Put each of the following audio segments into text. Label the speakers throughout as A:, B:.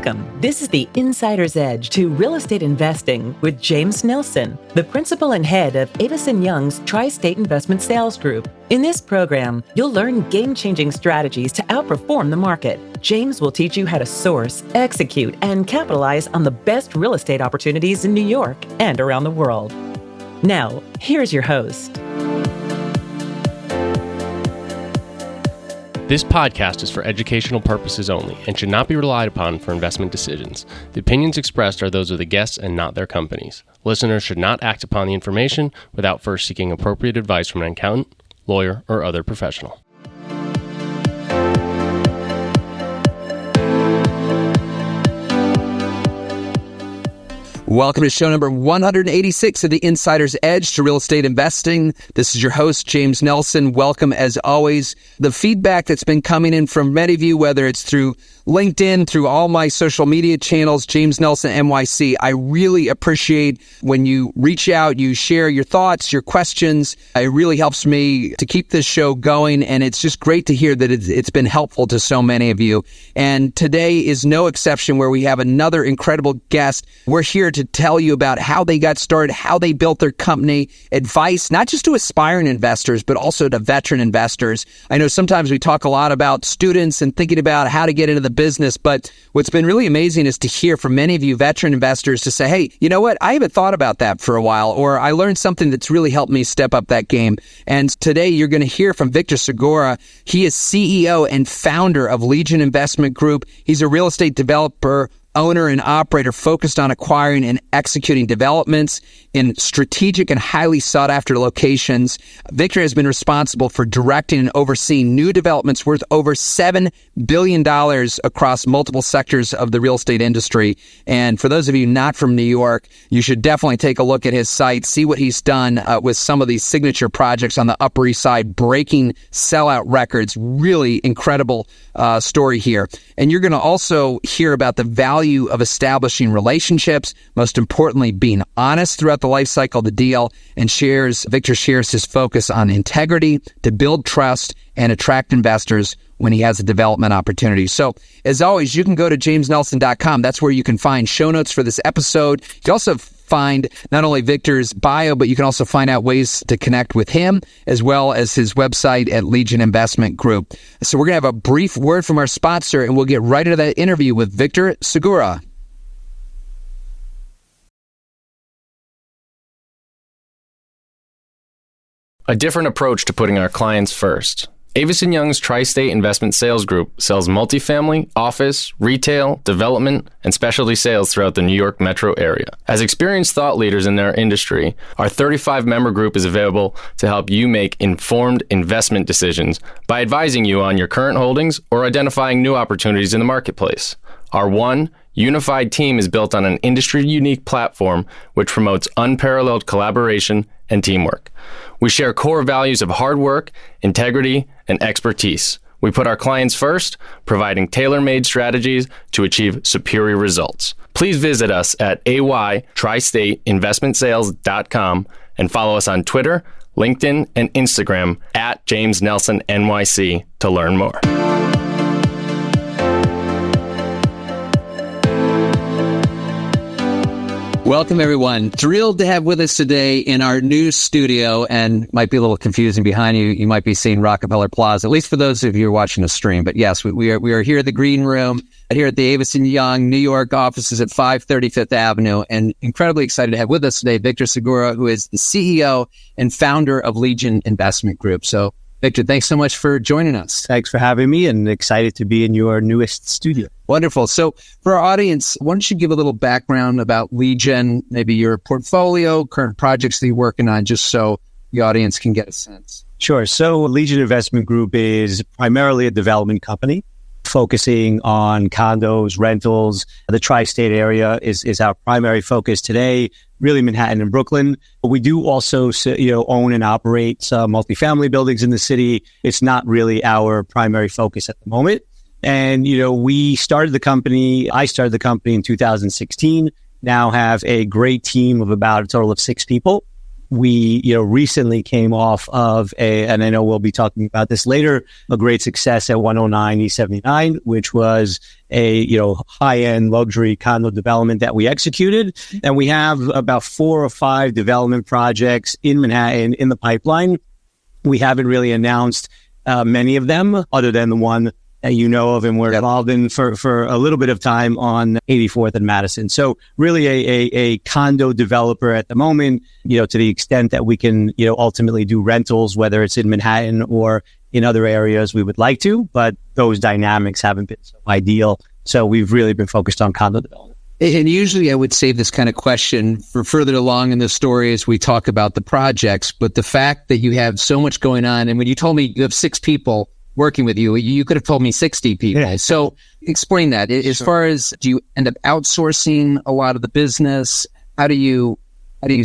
A: Welcome. This is the Insider's Edge to Real Estate Investing with James Nelson, the principal and head of Avison Young's Tri-State Investment Sales Group. In this program, you'll learn game-changing strategies to outperform the market. James will teach you how to source, execute, and capitalize on the best real estate opportunities in New York and around the world. Now, here's your host.
B: This podcast is for educational purposes only and should not be relied upon for investment decisions. The opinions expressed are those of the guests and not their companies. Listeners should not act upon the information without first seeking appropriate advice from an accountant, lawyer, or other professional.
C: Welcome to show number 186 of the Insider's Edge to Real Estate Investing. This is your host, James Nelson. Welcome as always. The feedback that's been coming in from many of you, whether it's through LinkedIn, through all my social media channels, James Nelson NYC, I really appreciate when you reach out, you share your thoughts, your questions. It really helps me to keep this show going, and it's just great to hear that it's been helpful to so many of you. And today is no exception, where we have another incredible guest. We're here to tell you about how they got started, how they built their company, advice, not just to aspiring investors, but also to veteran investors. I know sometimes we talk a lot about students and thinking about how to get into the business, but what's been really amazing is to hear from many of you veteran investors to say, hey, you know what? I haven't thought about that for a while, or I learned something that's really helped me step up that game. And today you're going to hear from Victor Sigoura. He is CEO and founder of Legion Investment Group. He's a real estate developer, owner and operator focused on acquiring and executing developments in strategic and highly sought-after locations. Victor has been responsible for directing and overseeing new developments worth over $7 billion across multiple sectors of the real estate industry. And for those of you not from New York, you should definitely take a look at his site, see what he's done with some of these signature projects on the Upper East Side, breaking sellout records. Really incredible story here. And you're going to also hear about the value of establishing relationships, most importantly, being honest throughout the life cycle of the deal, and Victor shares his focus on integrity to build trust and attract investors when he has a development opportunity. So, as always, you can go to jamesnelson.com. That's where you can find show notes for this episode. You can also find not only Victor's bio, but you can also find out ways to connect with him, as well as his website at Legion Investment Group. So we're going to have a brief word from our sponsor, and we'll get right into that interview with Victor Sigoura.
B: A different approach to putting our clients first. Avison Young's Tri-State Investment Sales Group sells multifamily, office, retail, development, and specialty sales throughout the New York metro area. As experienced thought leaders in their industry, our 35-member group is available to help you make informed investment decisions by advising you on your current holdings or identifying new opportunities in the marketplace. Our one unified team is built on an industry-unique platform which promotes unparalleled collaboration and teamwork. We share core values of hard work, integrity, and expertise. We put our clients first, providing tailor-made strategies to achieve superior results. Please visit us at aytristateinvestmentsales.com and follow us on Twitter, LinkedIn, and Instagram at James Nelson NYC to learn more.
C: Welcome, everyone. Thrilled to have with us today in our new studio, and might be a little confusing behind you. You might be seeing Rockefeller Plaza, at least for those of you who are watching the stream. But yes, we are here at the Green Room, here at the Avison Young New York offices at 530 Fifth Avenue, and incredibly excited to have with us today Victor Sigoura, who is the CEO and founder of Legion Investment Group. So, Victor, thanks so much for joining us.
D: Thanks for having me, and excited to be in your newest studio.
C: Wonderful. So for our audience, why don't you give a little background about Legion, maybe your portfolio, current projects that you're working on, just so the audience can get a sense.
D: Sure. So Legion Investment Group is primarily a development company focusing on condos, rentals. The tri-state area is our primary focus today, really Manhattan and Brooklyn. But we do also own and operate multifamily buildings in the city. It's not really our primary focus at the moment. And, I started the company in 2016, now have a great team of about a total of 6 people. we, recently came off of and I know we'll be talking about this later, a great success at 109 East 79, which was a, high-end luxury condo development that we executed. And we have about 4 or 5 development projects in Manhattan in the pipeline. We haven't really announced many of them other than the one that you know of and we're involved in for a little bit of time on 84th and Madison. So really a condo developer at the moment, to the extent that we can, ultimately do rentals, whether it's in Manhattan or in other areas we would like to, but those dynamics haven't been so ideal. So we've really been focused on condo development.
C: And usually I would save this kind of question for further along in the story as we talk about the projects, but the fact that you have so much going on, and when you told me you have 6 people working with you, you could have told me 60 people. Yeah. So explain that. As far as, do you end up outsourcing a lot of the business? How do you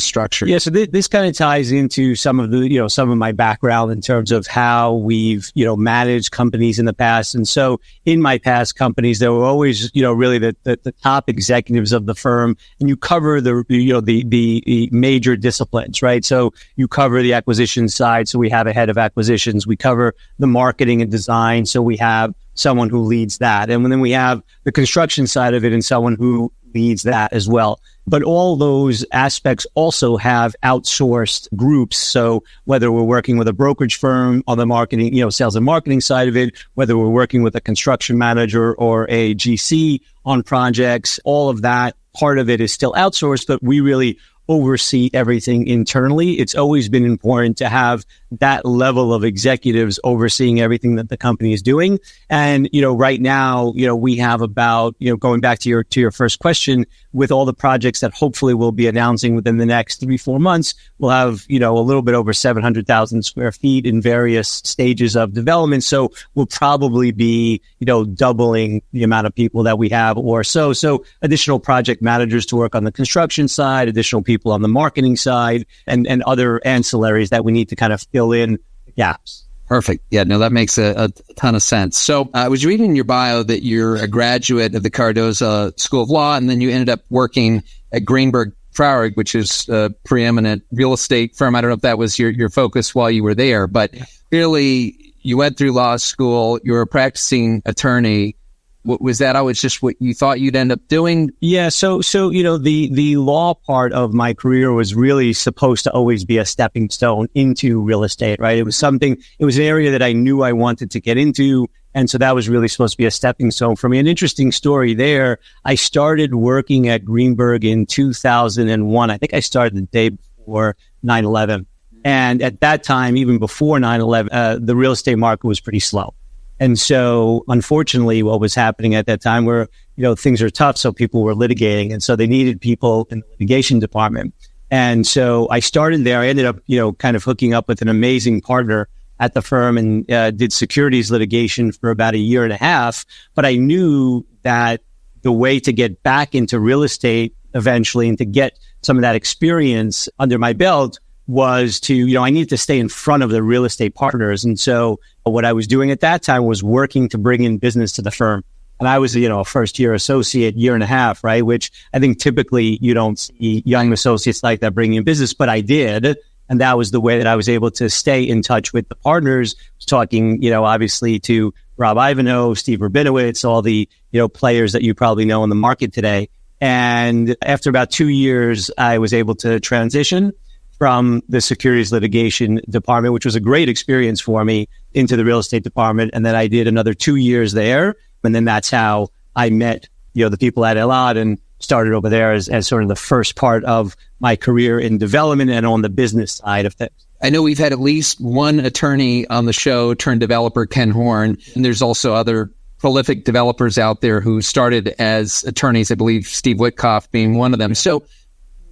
C: structure it?
D: Yeah, so this kind of ties into some of the, some of my background in terms of how we've, managed companies in the past. And so in my past companies, there were always, really the top executives of the firm, and you cover the major disciplines, right? So you cover the acquisition side. So we have a head of acquisitions. We cover the marketing and design. So we have someone who leads that. And then we have the construction side of it and someone who leads that as well. But all those aspects also have outsourced groups. So whether we're working with a brokerage firm on the marketing, sales and marketing side of it, whether we're working with a construction manager or a GC on projects, all of that part of it is still outsourced, but we really oversee everything internally. It's always been important to have that level of executives overseeing everything that the company is doing. And, right now, we have about, going back to your first question, with all the projects that hopefully we'll be announcing within the next 3-4 months, we'll have, a little bit over 700,000 square feet in various stages of development. So we'll probably be, doubling the amount of people that we have or so. So additional project managers to work on the construction side, additional people on the marketing side, and other ancillaries that we need to kind of fill in the gaps.
C: Perfect. Yeah, no, that makes a ton of sense. So I was reading in your bio that you're a graduate of the Cardozo School of Law, and then you ended up working at Greenberg Traurig, which is a preeminent real estate firm. I don't know if that was your focus while you were there, but clearly you went through law school, you were a practicing attorney. Was that always just what you thought you'd end up doing?
D: Yeah. So, the law part of my career was really supposed to always be a stepping stone into real estate, right? It was an area that I knew I wanted to get into. And so that was really supposed to be a stepping stone for me. An interesting story there. I started working at Greenberg in 2001. I think I started the day before 9/11. And at that time, even before 9/11, the real estate market was pretty slow. And so, unfortunately, what was happening at that time were, things are tough. So people were litigating. And so they needed people in the litigation department. And so I started there. I ended up, kind of hooking up with an amazing partner at the firm and did securities litigation for about 1.5 years. But I knew that the way to get back into real estate eventually and to get some of that experience under my belt was to, I needed to stay in front of the real estate partners. And so what I was doing at that time was working to bring in business to the firm. And I was, a first year associate, 1.5 years, right? Which I think typically you don't see young associates like that bringing in business, but I did. And that was the way that I was able to stay in touch with the partners, talking, obviously to Rob Ivanhoe, Steve Rabinowitz, all the, players that you probably know in the market today. And after about 2 years, I was able to transition from the securities litigation department, which was a great experience for me, into the real estate department. And then I did another 2 years there. And then that's how I met, the people at Elad and started over there as sort of the first part of my career in development and on the business side of things.
C: I know we've had at least one attorney on the show turned developer, Ken Horn, and there's also other prolific developers out there who started as attorneys, I believe Steve Witkoff being one of them. So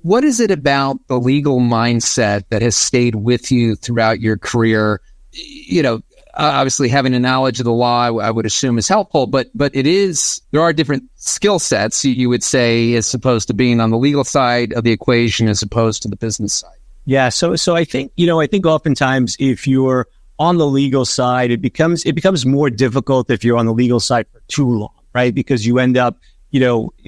C: what is it about the legal mindset that has stayed with you throughout your career? Obviously having a knowledge of the law, I would assume is helpful, but there are different skill sets, you would say, as opposed to being on the legal side of the equation as opposed to the business side.
D: Yeah. So I think, oftentimes if you're on the legal side, it becomes more difficult if you're on the legal side for too long, right? Because you end up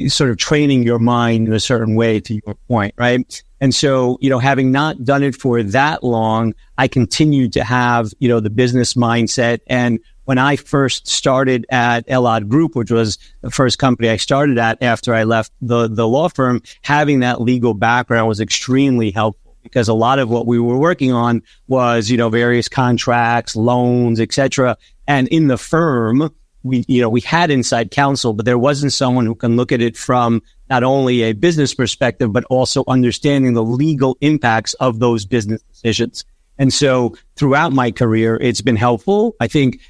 D: sort of training your mind in a certain way, to your point, right? And so, having not done it for that long, I continued to have, the business mindset. And when I first started at Elad Group, which was the first company I started at after I left the law firm, having that legal background was extremely helpful, because a lot of what we were working on was, various contracts, loans, etc. And in the firm, we had inside counsel, but there wasn't someone who can look at it from not only a business perspective, but also understanding the legal impacts of those business decisions. And so throughout my career, it's been helpful. I think,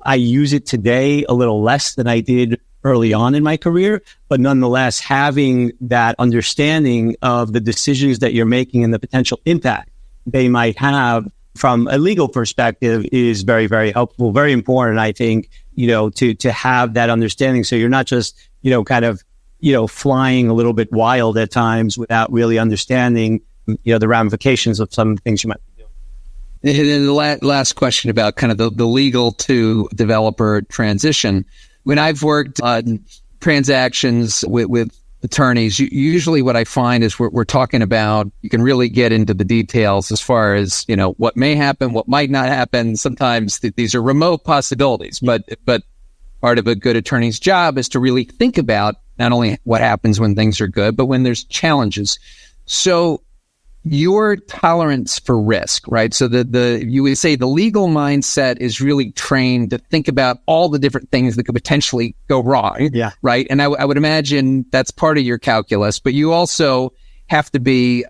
D: I use it today a little less than I did early on in my career, but nonetheless, having that understanding of the decisions that you're making and the potential impact they might have from a legal perspective is very, very helpful, very important, I think, to have that understanding. So you're not just, flying a little bit wild at times without really understanding, the ramifications of some things you might be doing.
C: And then the last question about kind of the legal to developer transition. When I've worked on transactions with attorneys, usually what I find is we're talking about, you can really get into the details as far as, what may happen, what might not happen. Sometimes these are remote possibilities, but part of a good attorney's job is to really think about not only what happens when things are good, but when there's challenges. So your tolerance for risk, right? So you would say the legal mindset is really trained to think about all the different things that could potentially go wrong.
D: Yeah.
C: Right. And I would imagine that's part of your calculus, but you also have to be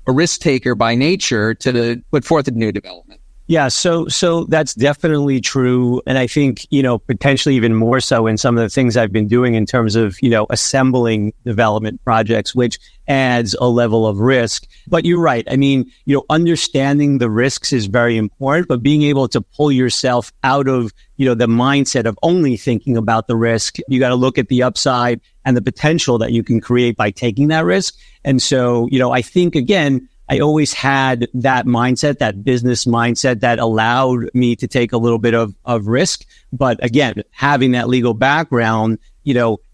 C: a risk taker by nature to put forth a new development.
D: Yeah, so that's definitely true. And I think, potentially even more so in some of the things I've been doing in terms of, assembling development projects, which adds a level of risk. But you're right. I mean, understanding the risks is very important, but being able to pull yourself out of, the mindset of only thinking about the risk, you got to look at the upside and the potential that you can create by taking that risk. And so, I think, again, I always had that mindset, that business mindset that allowed me to take a little bit of risk. But again, having that legal background,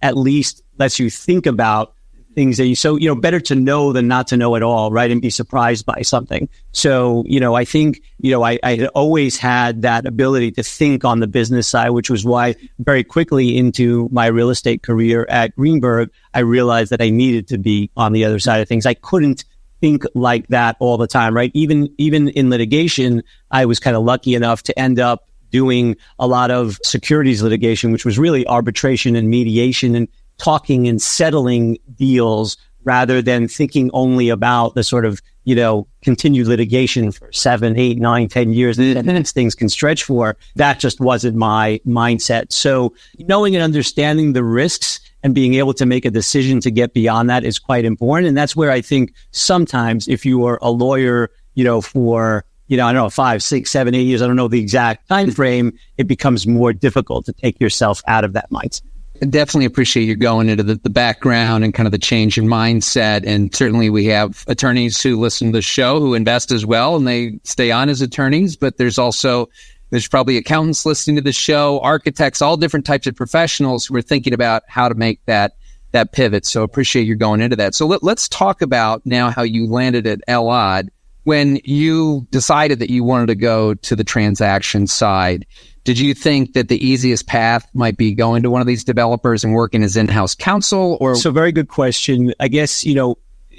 D: at least lets you think about things that better to know than not to know at all, right? And be surprised by something. So, I think, I always had that ability to think on the business side, which was why very quickly into my real estate career at Greenberg, I realized that I needed to be on the other side of things. I couldn't think like that all the time, right? Even in litigation, I was kind of lucky enough to end up doing a lot of securities litigation, which was really arbitration and mediation and talking and settling deals rather than thinking only about the sort of, continued litigation for 7, 8, 9, 10 years that things can stretch for. That just wasn't my mindset. So knowing and understanding the risks and being able to make a decision to get beyond that is quite important. And that's where I think sometimes if you are a lawyer, for, I don't know, 5, 6, 7, 8 years, I don't know the exact time frame, it becomes more difficult to take yourself out of that mindset.
C: I definitely appreciate you going into the background and kind of the change in mindset. And certainly we have attorneys who listen to the show who invest as well, and they stay on as attorneys. But there's probably accountants listening to the show, architects, all different types of professionals who are thinking about how to make that pivot. So appreciate you going into that. So let's talk about now how you landed at Elad. When you decided that you wanted to go to the transaction side, did you think that the easiest path might be going to one of these developers and working as in-house counsel? Or
D: so very good question. I guess,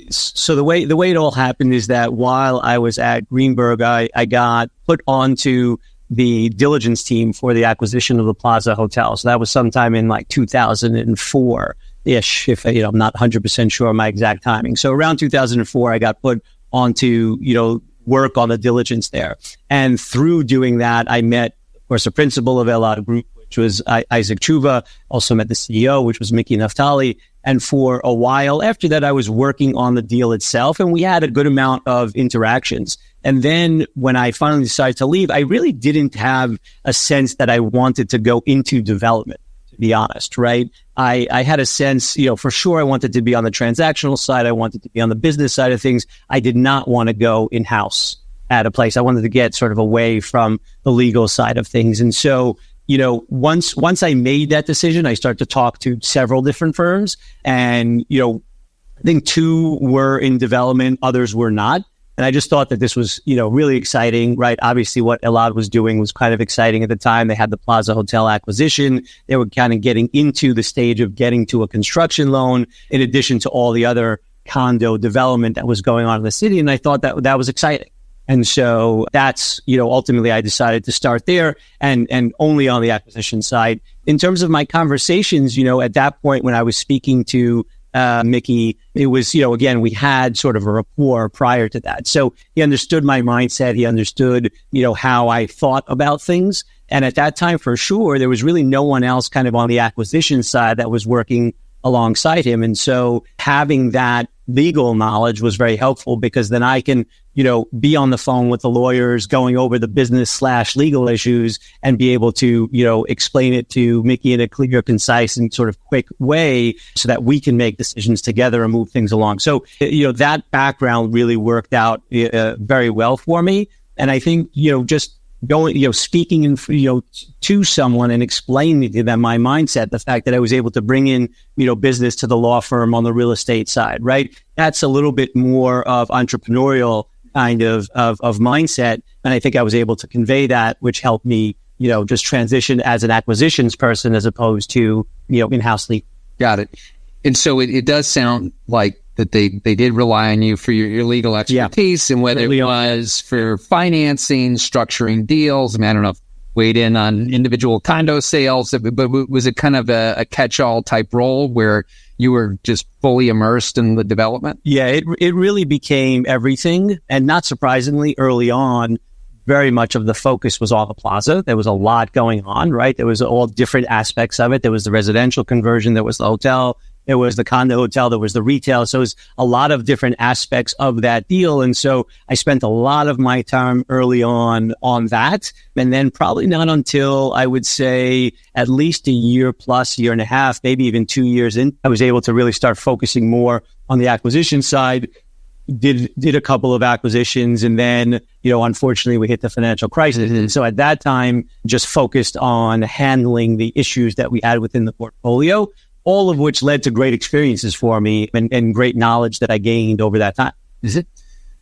D: so the way it all happened is that while I was at Greenberg, I got put onto the diligence team for the acquisition of the Plaza Hotel. So that was sometime in like 2004-ish, if I'm not 100% sure on my exact timing. So around 2004, I got put onto, work on the diligence there. And through doing that, I met, of course, the principal of Elad Group, which was Isaac Chuva, also met the CEO, which was Mickey Naftali. And for a while after that, I was working on the deal itself, and we had a good amount of interactions. And then when I finally decided to leave, I really didn't have a sense that I wanted to go into development, to be honest, right? I had a sense, for sure I wanted to be on the transactional side. I wanted to be on the business side of things. I did not want to go in-house at a place. I wanted to get sort of away from the legal side of things. And so, once I made that decision, I started to talk to several different firms, and, I think 2 were in development, others were not. And I just thought that this was, really exciting, right? Obviously what Elad was doing was kind of exciting at the time. They had the Plaza Hotel acquisition. They were kind of getting into the stage of getting to a construction loan, in addition to all the other condo development that was going on in the city. And I thought that was exciting. And so that's, ultimately I decided to start there and only on the acquisition side. In terms of my conversations, at that point when I was speaking to Mickey, it was, again, we had sort of a rapport prior to that. So he understood my mindset. He understood, how I thought about things. And at that time, for sure, there was really no one else kind of on the acquisition side that was working alongside him. And so having that legal knowledge was very helpful, because then I can, be on the phone with the lawyers going over the business/legal issues and be able to, explain it to Mickey in a clear, concise, and sort of quick way so that we can make decisions together and move things along. So, that background really worked out very well for me. And I think, just going, speaking in, to someone and explaining to them my mindset, the fact that I was able to bring in, business to the law firm on the real estate side, right? That's a little bit more of entrepreneurial kind of mindset. And I think I was able to convey that, which helped me, just transition as an acquisitions person as opposed to, in-house legal.
C: Got it. And so it does sound like that they did rely on you for your legal expertise, and whether it was for financing, structuring deals. I mean, I don't know if weighed in on individual condo sales, but was it kind of a catch-all type role where you were just fully immersed in the development?
D: Yeah, it really became everything. And not surprisingly, early on, very much of the focus was on the plaza. There was a lot going on, right? There was all different aspects of it. There was the residential conversion, there was the hotel, there was the condo hotel, there was the retail. So it was a lot of different aspects of that deal. And so I spent a lot of my time early on that. And then probably not until I would say at least a year plus, year and a half, maybe even 2 years in, I was able to really start focusing more on the acquisition side. Did a couple of acquisitions, and then, unfortunately we hit the financial crisis. And so at that time, just focused on handling the issues that we had within the portfolio, all of which led to great experiences for me and great knowledge that I gained over that time.
C: Is it?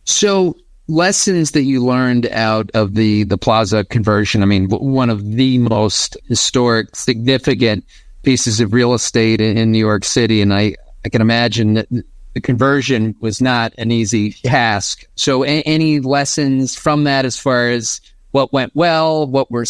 C: So lessons that you learned out of the plaza conversion. I mean, one of the most historic, significant pieces of real estate in New York City. And I can imagine that the conversion was not an easy task. So any lessons from that as far as what went well, what were,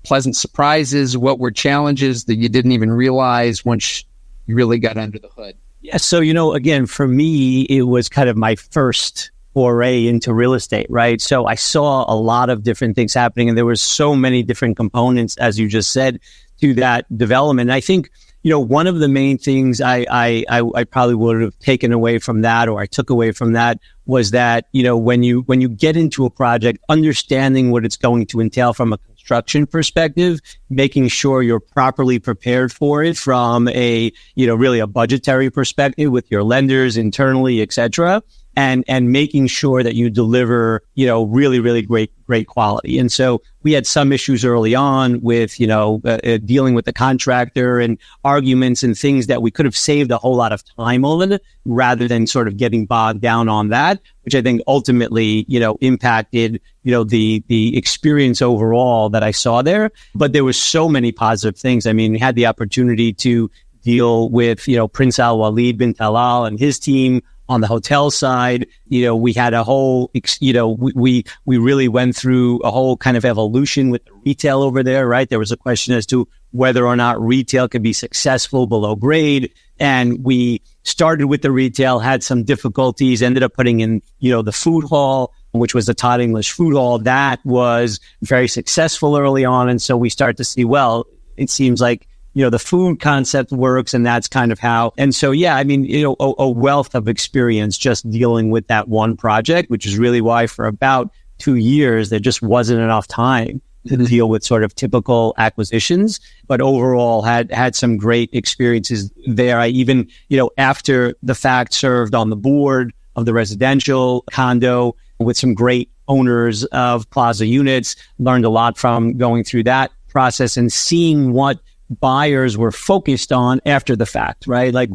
C: pleasant surprises, what were challenges that you didn't even realize once you really got under the hood?
D: Yeah. So, again, for me, it was kind of my first foray into real estate, right? So I saw a lot of different things happening, and there were so many different components, as you just said, to that development. And I think, one of the main things I probably would have taken away from that, or I took away from that, was that, when you get into a project, understanding what it's going to entail from a construction perspective, making sure you're properly prepared for it from a, really a budgetary perspective with your lenders internally, et cetera. And making sure that you deliver, really, really great quality. And so we had some issues early on with, dealing with the contractor and arguments and things that we could have saved a whole lot of time on, rather than sort of getting bogged down on that, which I think ultimately, impacted, the experience overall that I saw there. But there was so many positive things. I mean, we had the opportunity to deal with, Prince Al Walid bin Talal and his team. On the hotel side, we had a whole, we really went through a whole kind of evolution with the retail over there, right? There was a question as to whether or not retail could be successful below grade. And we started with the retail, had some difficulties, ended up putting in, the food hall, which was the Todd English food hall. That was very successful early on. And so we start to see, well, it seems like, the food concept works, and that's kind of how. And so, yeah, I mean, a wealth of experience just dealing with that one project, which is really why for about 2 years, there just wasn't enough time to deal with sort of typical acquisitions, but overall had some great experiences there. I even, after the fact, served on the board of the residential condo with some great owners of plaza units, learned a lot from going through that process and seeing what buyers were focused on after the fact, right? Like,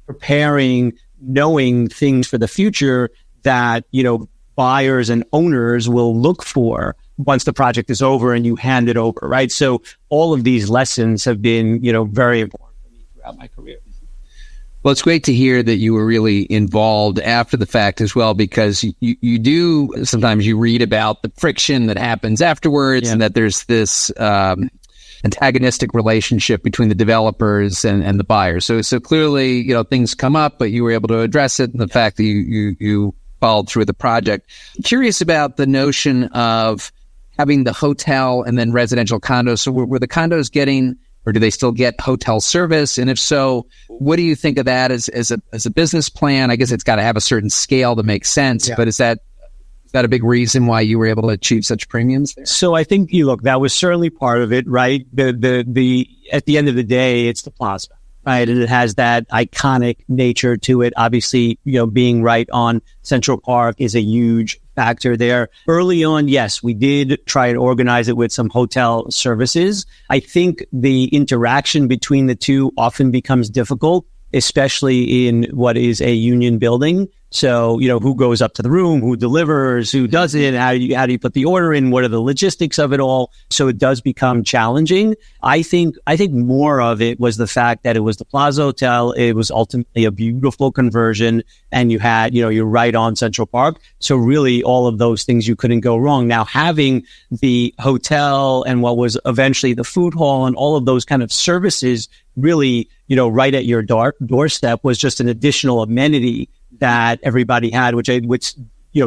D: preparing, knowing things for the future that, buyers and owners will look for once the project is over and you hand it over, right? So all of these lessons have been, very important for me throughout my career.
C: Well, it's great to hear that you were really involved after the fact as well, because you do, sometimes you read about the friction that happens afterwards, and that there's this antagonistic relationship between the developers and the buyers. So clearly, things come up, but you were able to address it, and the fact that you followed through the project. I'm curious about the notion of having the hotel and then residential condos. So were the condos getting, or do they still get hotel service? And if so, what do you think of that as a business plan? I guess it's got to have a certain scale to make sense, but is that a big reason why you were able to achieve such premiums there?
D: So I think, look, that was certainly part of it, right? The at the end of the day, it's the plaza, right? And it has that iconic nature to it. Obviously, being right on Central Park is a huge factor there. Early on, yes, we did try and organize it with some hotel services. I think the interaction between the two often becomes difficult, especially in what is a union building. So, who goes up to the room, who delivers, who does it, how do you put the order in, what are the logistics of it all? So it does become challenging. I think more of it was the fact that it was the Plaza Hotel. It was ultimately a beautiful conversion, and you had, you're right on Central Park. So really all of those things, you couldn't go wrong. Now, having the hotel and what was eventually the food hall and all of those kind of services really, right at your doorstep was just an additional amenity that everybody had, which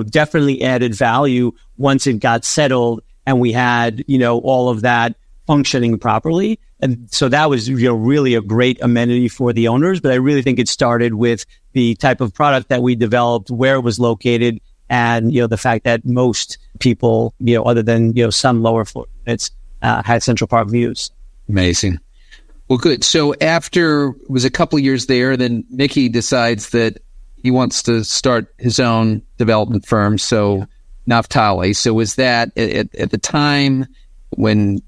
D: definitely added value once it got settled and we had, all of that functioning properly. And so that was, really a great amenity for the owners. But I really think it started with the type of product that we developed, where it was located, and, the fact that most people, other than, some lower floor units, had Central Park views.
C: Amazing. Well, good. So after it was a couple of years there, then Mickey decides that he wants to start his own development firm. So Naftali. So was that at the time when,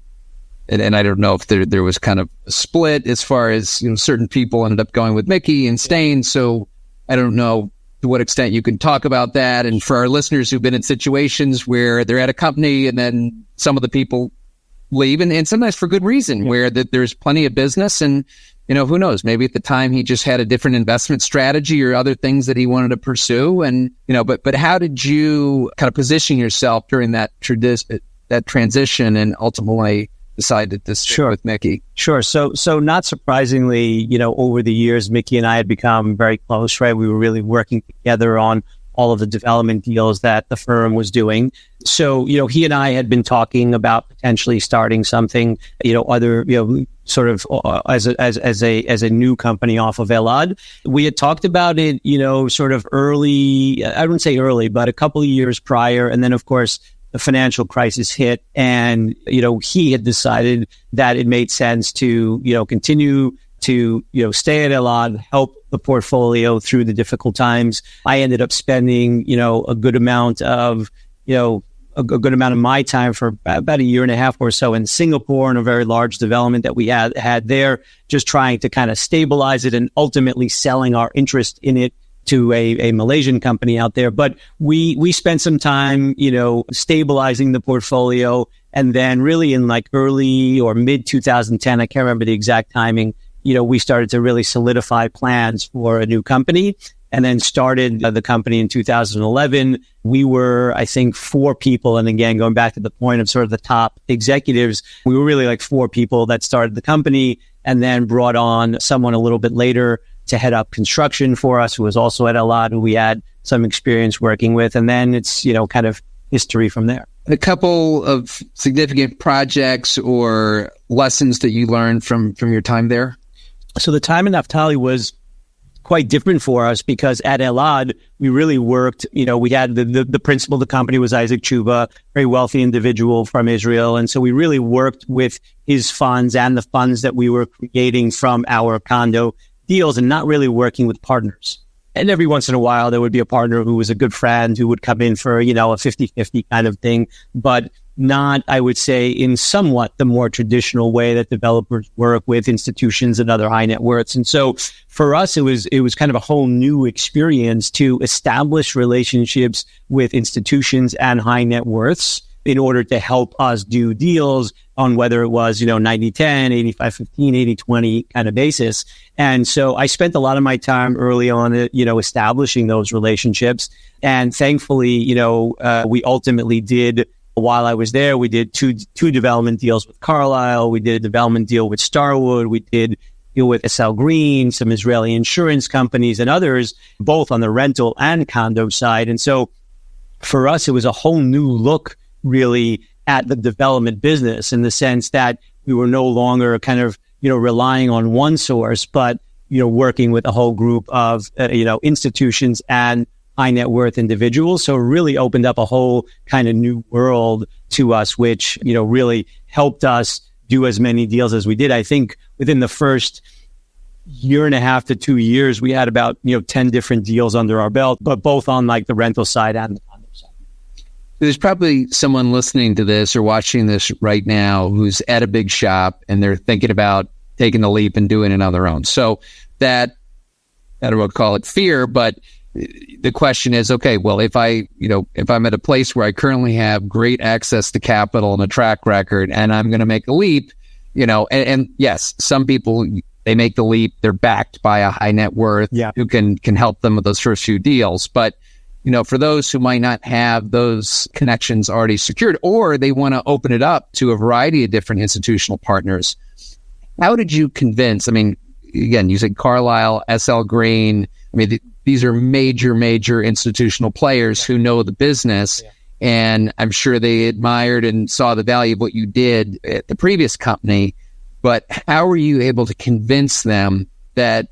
C: and I don't know if there was kind of a split as far as, certain people ended up going with Mickey and staying. So I don't know to what extent you can talk about that. And for our listeners who've been in situations where they're at a company and then some of the people leave, and sometimes for good reason, where that there's plenty of business, and who knows, maybe at the time he just had a different investment strategy or other things that he wanted to pursue. And but how did you kind of position yourself during that transition and ultimately decided to stick with Mickey?
D: Sure. So not surprisingly, over the years, Mickey and I had become very close, right? We were really working together on all of the development deals that the firm was doing. So, he and I had been talking about potentially starting something, sort of as a new company off of Elad. We had talked about it, sort of early, I wouldn't say early, but a couple of years prior. And then, of course, the financial crisis hit, and, he had decided that it made sense to, continue to, stay at Elad, help the portfolio through the difficult times. I ended up spending, a good amount of my time for about a year and a half or so in Singapore, in a very large development that we had there, just trying to kind of stabilize it and ultimately selling our interest in it to a Malaysian company out there. But we spent some time, stabilizing the portfolio. And then really in like early or mid 2010, I can't remember the exact timing, we started to really solidify plans for a new company, and then started the company in 2011. We were, I think, 4 people. And again, going back to the point of sort of the top executives, we were really like 4 people that started the company, and then brought on someone a little bit later to head up construction for us, who was also at Elad, who we had some experience working with. And then it's, kind of history from there.
C: A couple of significant projects or lessons that you learned from your time there?
D: So the time in Naftali was quite different for us, because at Elad, we really worked, we had the principal of the company was Isaac Chuba, very wealthy individual from Israel. And so we really worked with his funds and the funds that we were creating from our condo deals, and not really working with partners. And every once in a while, there would be a partner who was a good friend who would come in for, a 50-50 kind of thing. But not, I would say, in somewhat the more traditional way that developers work with institutions and other high net worths. And so for us, it was kind of a whole new experience to establish relationships with institutions and high net worths in order to help us do deals on whether it was, 90-10, 85-15, 80-20 kind of basis. And so I spent a lot of my time early on, establishing those relationships. And thankfully, we ultimately did, while I was there, we did two development deals with Carlyle. We did a development deal with Starwood. We did deal with SL Green, some Israeli insurance companies and others, both on the rental and condo side. And so for us, it was a whole new look really at the development business, in the sense that we were no longer kind of, relying on one source, but, working with a whole group of, institutions and high net worth individuals. So it really opened up a whole kind of new world to us, which, really helped us do as many deals as we did. I think within the first year and a half to 2 years, we had about, 10 different deals under our belt, but both on like the rental side and the condo side.
C: There's probably someone listening to this or watching this right now who's at a big shop and they're thinking about taking the leap and doing it on their own. So that, I don't want to call it fear, but the question is, okay, well, if I'm at a place where I currently have great access to capital and a track record and I'm going to make a leap, and yes, some people, they make the leap, they're backed by a high net worth who can help them with those first few deals. But for those who might not have those connections already secured, or they want to open it up to a variety of different institutional partners, how did you convince? I mean, again, you said Carlyle, SL Green. I mean, these are major institutional players who know the business, and I'm sure they admired and saw the value of what you did at the previous company. But how were you able to convince them that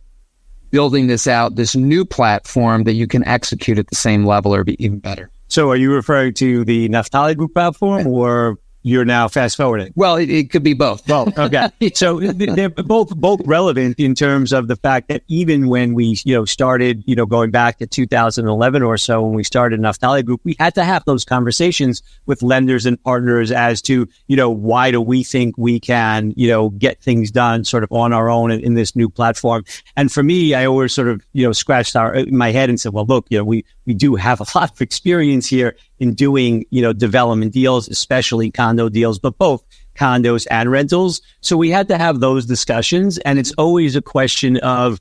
C: building this out, this new platform, that you can execute at the same level or be even better?
D: So are you referring to the Naftali Group platform, or you're now fast forwarding?
C: Well, it could be both.
D: Both. Okay. So they're both relevant in terms of the fact that even when we, started, going back to 2011 or so, when we started Naftali Group, we had to have those conversations with lenders and partners as to, why do we think we can, get things done sort of on our own in this new platform. And for me, I always sort of, scratched my head and said, well, look, we do have a lot of experience here in doing, development deals, especially condo deals, but both condos and rentals. So we had to have those discussions. And it's always a question of,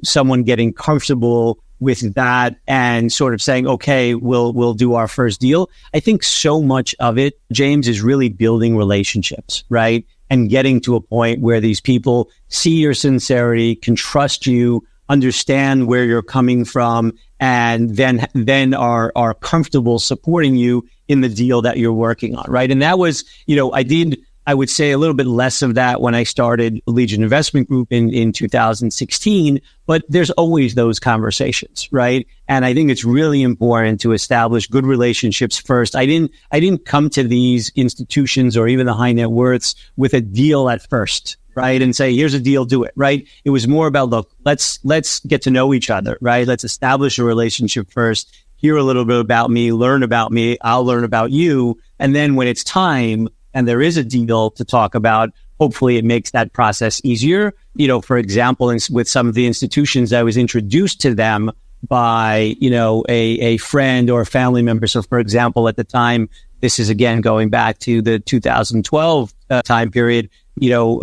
D: someone getting comfortable with that and sort of saying, okay, we'll do our first deal. I think so much of it, James, is really building relationships, right? And getting to a point where these people see your sincerity, can trust you, understand where you're coming from, and then are comfortable supporting you in the deal that you're working on, right? And that was, I would say a little bit less of that when I started Legion Investment Group in 2016, but there's always those conversations, right? And I think it's really important to establish good relationships first. I didn't come to these institutions or even the high net worths with a deal at first, right? And say, here's a deal, do it, right? It was more about, look, let's get to know each other, right? Let's establish a relationship first, hear a little bit about me, learn about me, I'll learn about you. And then when it's time and there is a deal to talk about, hopefully it makes that process easier. For example, with some of the institutions, I was introduced to them by, a friend or a family member. So for example, at the time, this is again going back to the 2012 time period,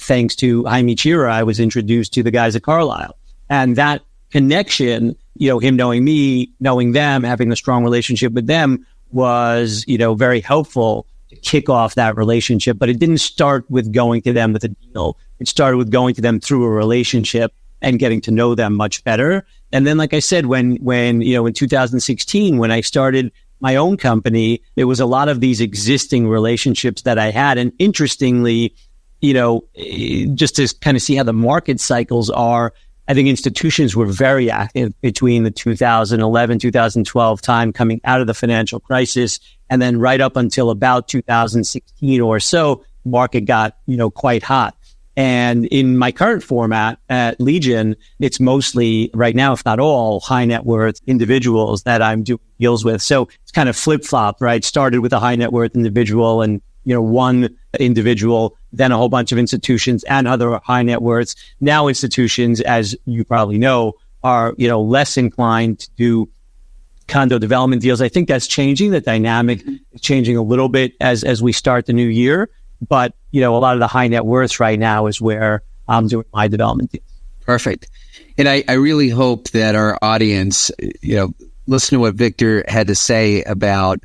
D: thanks to Jaime Chira, I was introduced to the guys at Carlyle. And that connection, him knowing me, knowing them, having a strong relationship with them was, very helpful to kick off that relationship. But it didn't start with going to them with a deal. It started with going to them through a relationship and getting to know them much better. And then, like I said, when in 2016, when I started my own company, there was a lot of these existing relationships that I had. And interestingly, just to kind of see how the market cycles are, I think institutions were very active between the 2011, 2012 time coming out of the financial crisis. And then right up until about 2016 or so, market got, quite hot. And in my current format at Legion, it's mostly right now, if not all, high net worth individuals that I'm doing deals with. So it's kind of flip-flop, right? Started with a high net worth individual and, one individual, then a whole bunch of institutions and other high net worths. Now institutions, as you probably know, are, less inclined to do condo development deals. I think that's changing. The dynamic is changing a little bit as we start the new year. But, a lot of the high net worths right now is where I'm doing my development deals.
C: Perfect. And I really hope that our audience, listen to what Victor had to say about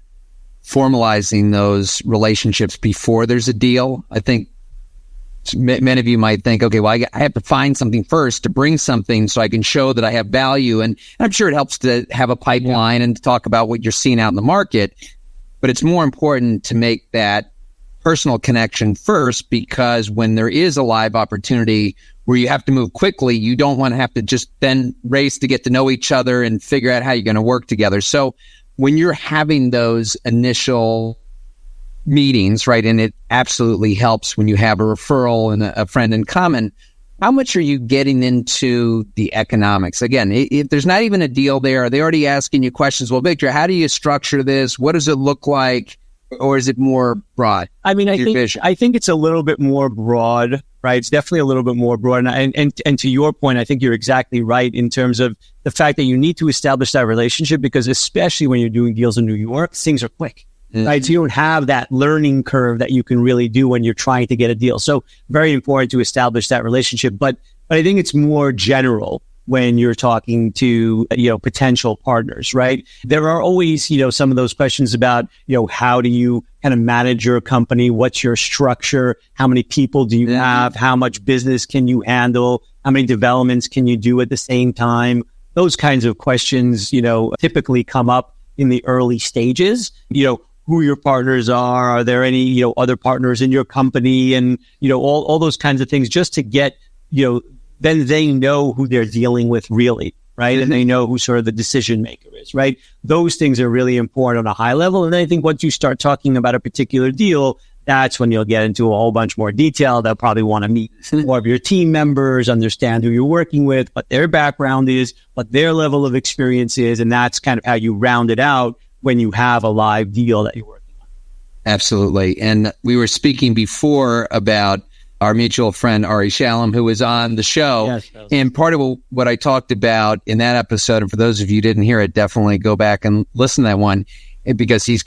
C: formalizing those relationships before there's a deal. I think many of you might think, okay, well, I have to find something first to bring something so I can show that I have value. And I'm sure it helps to have a pipeline and to talk about what you're seeing out in the market. But it's more important to make that personal connection first, because when there is a live opportunity where you have to move quickly, you don't want to have to just then race to get to know each other and figure out how you're going to work together. So when you're having those initial meetings, right, and it absolutely helps when you have a referral and a friend in common, how much are you getting into the economics? Again, if there's not even a deal there, are they already asking you questions? Well, Victor, how do you structure this? What does it look like? Or is it more broad? I mean, I
D: think it's a little bit more broad, right? It's definitely a little bit more broad. And to your point, I think you're exactly right in terms of the fact that you need to establish that relationship, because especially when you're doing deals in New York, things are quick, right? So you don't have that learning curve that you can really do when you're trying to get a deal. So very important to establish that relationship. But I think it's more general when you're talking to, potential partners, right? There are always, some of those questions about, how do you kind of manage your company? What's your structure? How many people do you have? How much business can you handle? How many developments can you do at the same time? Those kinds of questions, typically come up in the early stages. Who your partners are there any, other partners in your company, and, all those kinds of things, just to get, then they know who they're dealing with really, right? And they know who sort of the decision maker is, right? Those things are really important on a high level. And then I think once you start talking about a particular deal, that's when you'll get into a whole bunch more detail. They'll probably want to meet more of your team members, understand who you're working with, what their background is, what their level of experience is. And that's kind of how you round it out when you have a live deal that you're working on.
C: Absolutely. And we were speaking before about our mutual friend, Ari Shalom, who was on the show. Yes, and part of what I talked about in that episode, and for those of you who didn't hear it, definitely go back and listen to that one, because he's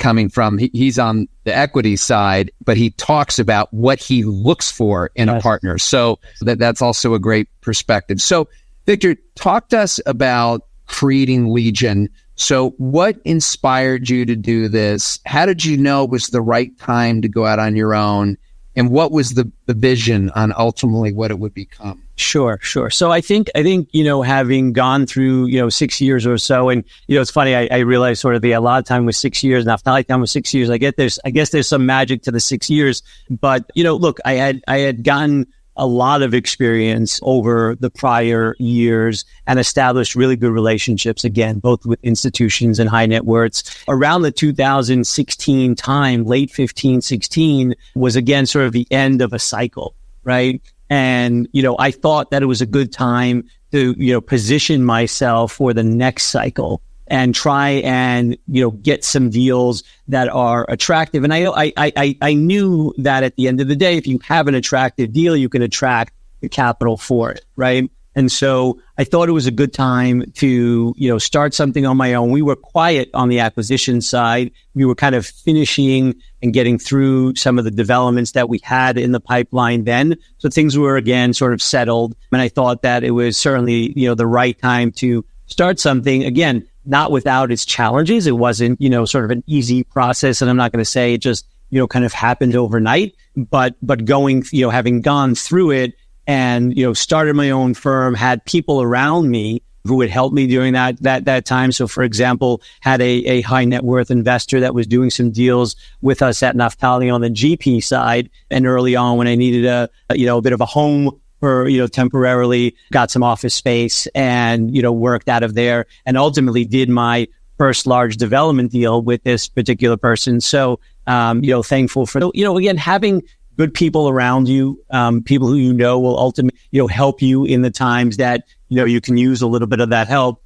C: he's on the equity side, but he talks about what he looks for in a partner. So that's also a great perspective. So Victor, talk to us about creating Legion. So what inspired you to do this? How did you know it was the right time to go out on your own? And what was the vision on ultimately what it would become?
D: Sure. So I think, having gone through, 6 years or so, and, it's funny, I realized sort of the allotted time was 6 years, and Naftali time was 6 years. I guess there's some magic to the 6 years, but, look, I had gotten a lot of experience over the prior years and established really good relationships, again, both with institutions and high net worths. Around the 2016 time, late 15, 16, was again sort of the end of a cycle, right? And, I thought that it was a good time to, position myself for the next cycle and try and, get some deals that are attractive. And I knew that at the end of the day, if you have an attractive deal, you can attract the capital for it, right? And so I thought it was a good time to, start something on my own. We were quiet on the acquisition side. We were kind of finishing and getting through some of the developments that we had in the pipeline then. So things were, again, sort of settled. And I thought that it was certainly, the right time to start something, again, not without its challenges. It wasn't, sort of an easy process. And I'm not going to say it just, kind of happened overnight, but going, having gone through it and, started my own firm, had people around me who would help me during that time. So for example, had a high net worth investor that was doing some deals with us at Naftali on the GP side. And early on when I needed a bit of a home for, temporarily, got some office space and, worked out of there and ultimately did my first large development deal with this particular person. So, thankful for, again, having good people around you, people who will ultimately, help you in the times that, you can use a little bit of that help,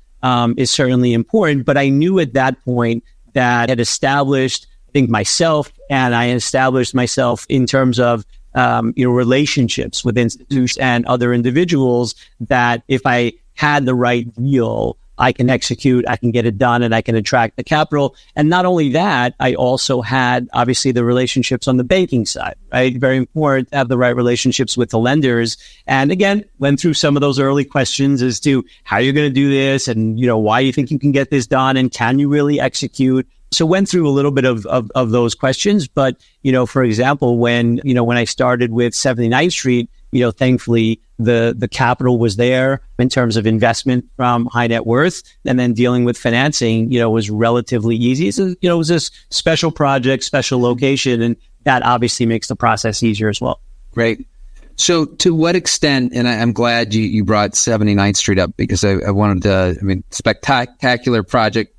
D: is certainly important. But I knew at that point that I had established, I think, myself, and I established myself in terms of, relationships with institutions and other individuals, that if I had the right deal, I can execute, I can get it done, and I can attract the capital. And not only that, I also had, obviously, the relationships on the banking side, right? Very important to have the right relationships with the lenders. And again, went through some of those early questions as to how you're going to do this, and, why you think you can get this done, and can you really execute? So went through a little bit of those questions. But, for example, when I started with 79th Street, thankfully the capital was there in terms of investment from high net worth, and then dealing with financing, was relatively easy. So, it was this special project, special location, and that obviously makes the process easier as well.
C: Great. So to what extent, and I'm glad you brought 79th Street up, because I wanted to, spectacular project,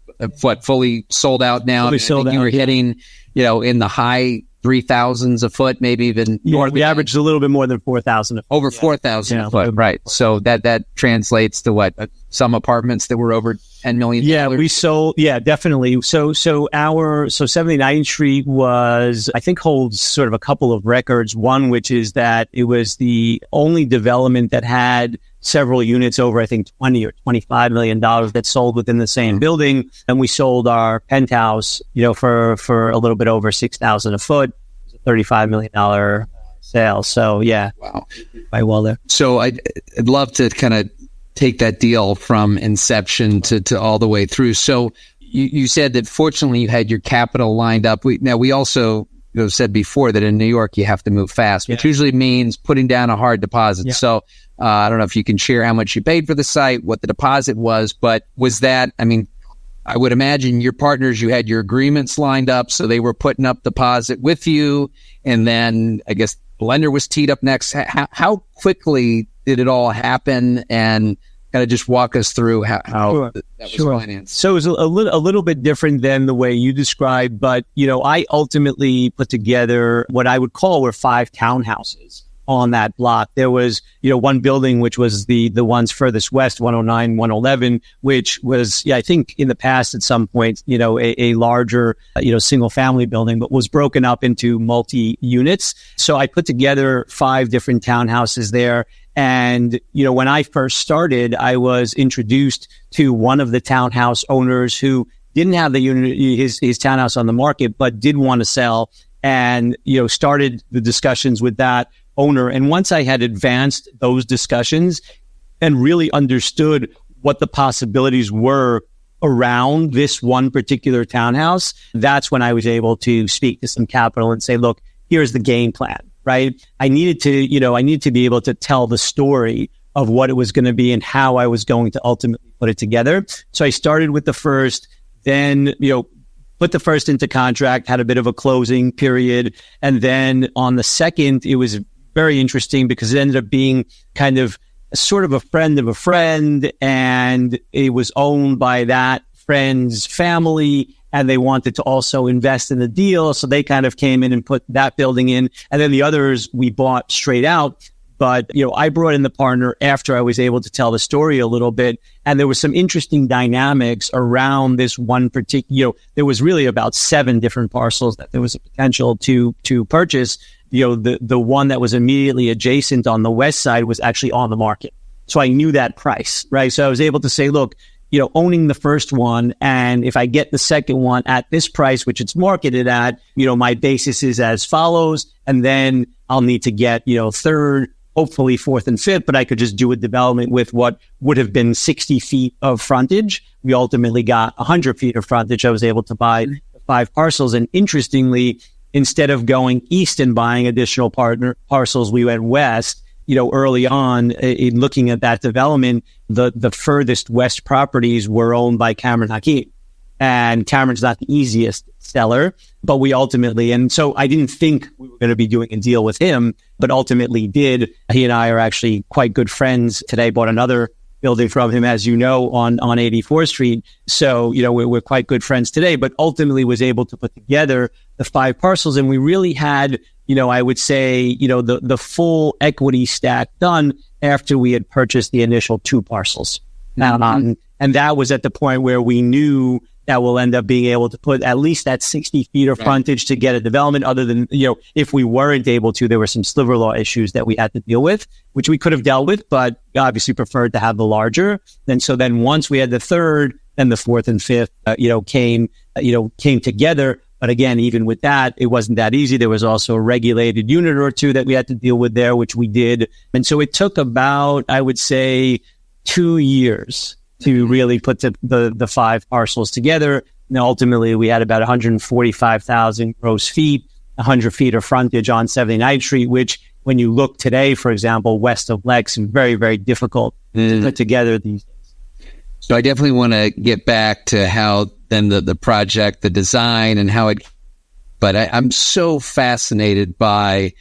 C: fully sold out now.
D: Fully sold out.
C: You were hitting, in the high 3,000s a foot, maybe even more.
D: We averaged a little bit more than 4,000 a foot.
C: Over 4,000 a foot, right? So that translates to what? Some apartments that were over $10 million.
D: Yeah, we sold. Yeah, definitely. So 79th Street was, I think, holds sort of a couple of records. One, which is that it was the only development that had several units over, I think, $20 or $25 million that sold within the same building. And we sold our penthouse, for a little bit over 6,000 a foot. It was a $35 million sale. So yeah,
C: wow,
D: quite well there. So
C: I'd love to kind of take that deal from inception to all the way through. So you said that fortunately you had your capital lined up. We also said before that in New York you have to move fast, which usually means putting down a hard deposit. Yeah. So I don't know if you can share how much you paid for the site, what the deposit was, but was that, I would imagine your partners, you had your agreements lined up, so they were putting up deposit with you, and then I guess the lender was teed up next. How quickly did it all happen? And kind of just walk us through how that was financed.
D: So it was a little bit different than the way you described, but, I ultimately put together what I would call were 5 townhouses on that block. There was, one building, which was the ones furthest west, 109, 111, which was, I think in the past at some point, a larger, single family building, but was broken up into multi-units. So I put together 5 different townhouses there. And, when I first started, I was introduced to one of the townhouse owners who didn't have the unit, his townhouse on the market, but did want to sell, and, started the discussions with that owner. And once I had advanced those discussions and really understood what the possibilities were around this one particular townhouse, that's when I was able to speak to some capital and say, look, here's the game plan, right? I needed to be able to tell the story of what it was going to be and how I was going to ultimately put it together. So I started with the first, then, put the first into contract, had a bit of a closing period. And then on the second, it was very interesting because it ended up being kind of sort of a friend of a friend, and it was owned by that friend's family, and they wanted to also invest in the deal. So they kind of came in and put that building in. And then the others we bought straight out. But, I brought in the partner after I was able to tell the story a little bit. And there was some interesting dynamics around this one particular, there was really about 7 different parcels that there was a potential to purchase. The one that was immediately adjacent on the west side was actually on the market. So I knew that price, right? So I was able to say, look, owning the first one, and if I get the second one at this price, which it's marketed at, my basis is as follows. And then I'll need to get, third, hopefully fourth and fifth, but I could just do a development with what would have been 60 feet of frontage. We ultimately got 100 feet of frontage. I was able to buy 5 parcels. And interestingly, instead of going east and buying additional parcels, we went west. Early on in looking at that development, the furthest west properties were owned by Cameron Hakeem. And Cameron's not the easiest seller, but we ultimately, and so I didn't think we were going to be doing a deal with him, but ultimately did. He and I are actually quite good friends today. Bought another building from him, as you know, on 84th Street. So, we're quite good friends today, but ultimately was able to put together the 5 parcels. And we really had, I would say, the full equity stack done after we had purchased the initial 2 parcels. And that was at the point where we knew that we'll end up being able to put at least that 60 feet of frontage to get a development. Other than, if we weren't able to, there were some sliver law issues that we had to deal with, which we could have dealt with, but obviously preferred to have the larger. Then once we had the 3rd, then the 4th and 5th, came together. But again, even with that, it wasn't that easy. There was also a regulated unit or 2 that we had to deal with there, which we did. And so it took about, I would say, 2 years to really put the 5 parcels together. And ultimately, we had about 145,000 gross feet, 100 feet of frontage on 79th Street, which when you look today, for example, west of Lex, is very, very difficult to put together these days.
C: So I definitely want to get back to how then the project, the design and how it, but I'm so fascinated by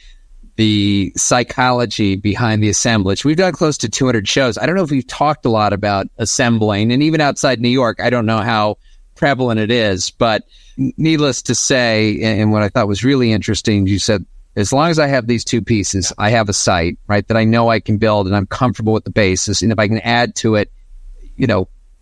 C: the psychology behind the assemblage. We've done close to 200 shows. I don't know if we've talked a lot about assembling, and even outside New York, I don't know how prevalent it is, but needless to say, and what I thought was really interesting, you said, as long as I have these 2 pieces, I have a site, right, that I know I can build and I'm comfortable with the basis. And if I can add to it,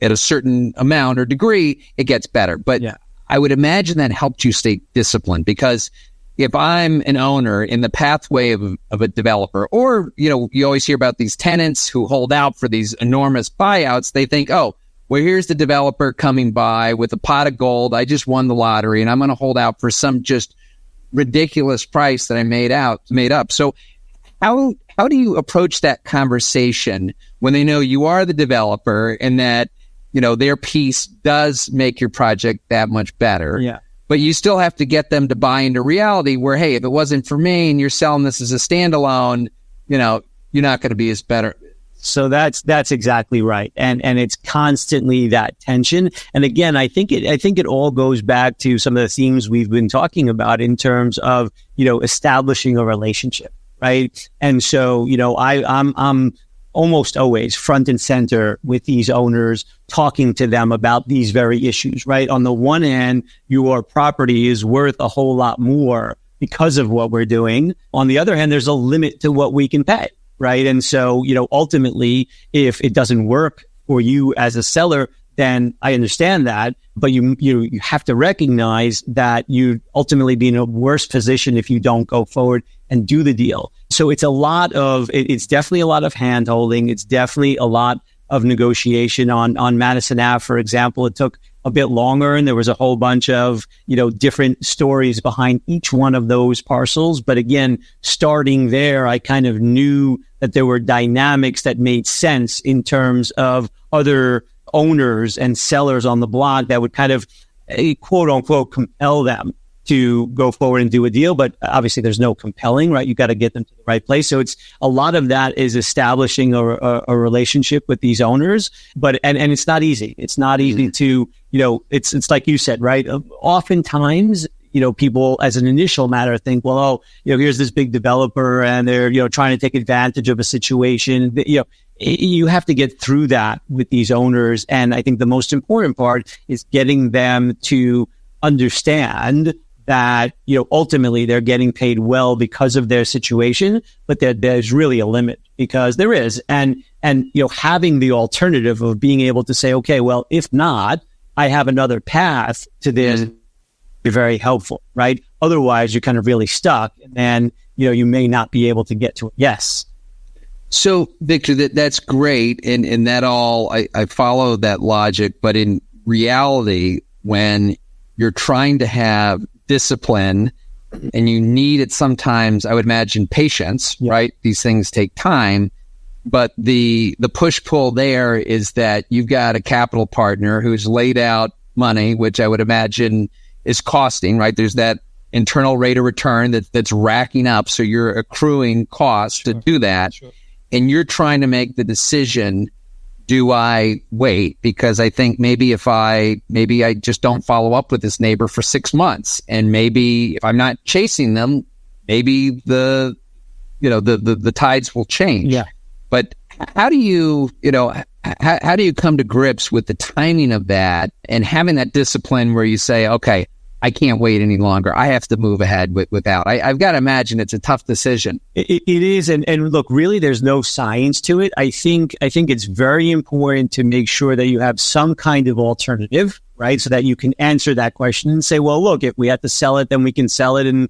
C: at a certain amount or degree, it gets better. But I would imagine that helped you stay disciplined, because if I'm an owner in the pathway of a developer, or, you always hear about these tenants who hold out for these enormous buyouts, they think, oh, well, here's the developer coming by with a pot of gold. I just won the lottery and I'm going to hold out for some just ridiculous price that I made up. So how do you approach that conversation when they know you are the developer and that, their piece does make your project that much better?
D: Yeah.
C: But you still have to get them to buy into reality where, hey, if it wasn't for me and you're selling this as a standalone, you're not going to be as better.
D: So that's exactly right. And it's constantly that tension. And again, I think it all goes back to some of the themes we've been talking about in terms of, establishing a relationship, right? And so, I'm almost always front and center with these owners, talking to them about these very issues, right? On the one hand, your property is worth a whole lot more because of what we're doing. On the other hand, there's a limit to what we can pay, right? And so, ultimately, if it doesn't work for you as a seller, then I understand that, but you have to recognize that you'd ultimately be in a worse position if you don't go forward and do the deal. So it's it's definitely a lot of hand holding. It's definitely a lot of negotiation on Madison Ave, for example. It took a bit longer and there was a whole bunch of, different stories behind each one of those parcels. But again, starting there, I kind of knew that there were dynamics that made sense in terms of other owners and sellers on the block that would kind of quote unquote compel them to go forward and do a deal. But obviously there's no compelling, right? You got to get them to the right place. So it's a lot of that is establishing a relationship with these owners, but, and it's not easy. It's not easy to, it's like you said, right? Oftentimes, people as an initial matter think, well, here's this big developer and they're, trying to take advantage of a situation. You have to get through that with these owners. And I think the most important part is getting them to understand that, ultimately they're getting paid well because of their situation, but there's really a limit, because there is. And, having the alternative of being able to say, okay, well, if not, I have another path to this, be very helpful, right? Otherwise, you're kind of really stuck, and then, you may not be able to get to a yes.
C: So, Victor, that's great. And that all, I follow that logic. But in reality, when you're trying to have discipline and you need it sometimes, I would imagine patience, right? These things take time. But the push-pull there is that you've got a capital partner who's laid out money, which I would imagine is costing, right? There's that internal rate of return that's racking up. So you're accruing costs to do that. Sure. And you're trying to make the decision, do I wait? Because I think maybe I just don't follow up with this neighbor for 6 months. And maybe if I'm not chasing them, maybe the tides will change.
D: Yeah.
C: But how do you come to grips with the timing of that and having that discipline where you say, okay, I can't wait any longer. I have to move ahead without. I've got to imagine it's a tough decision.
D: It is. And look, really, there's no science to it. I think it's very important to make sure that you have some kind of alternative, right? So that you can answer that question and say, well, look, if we have to sell it, then we can sell it. And,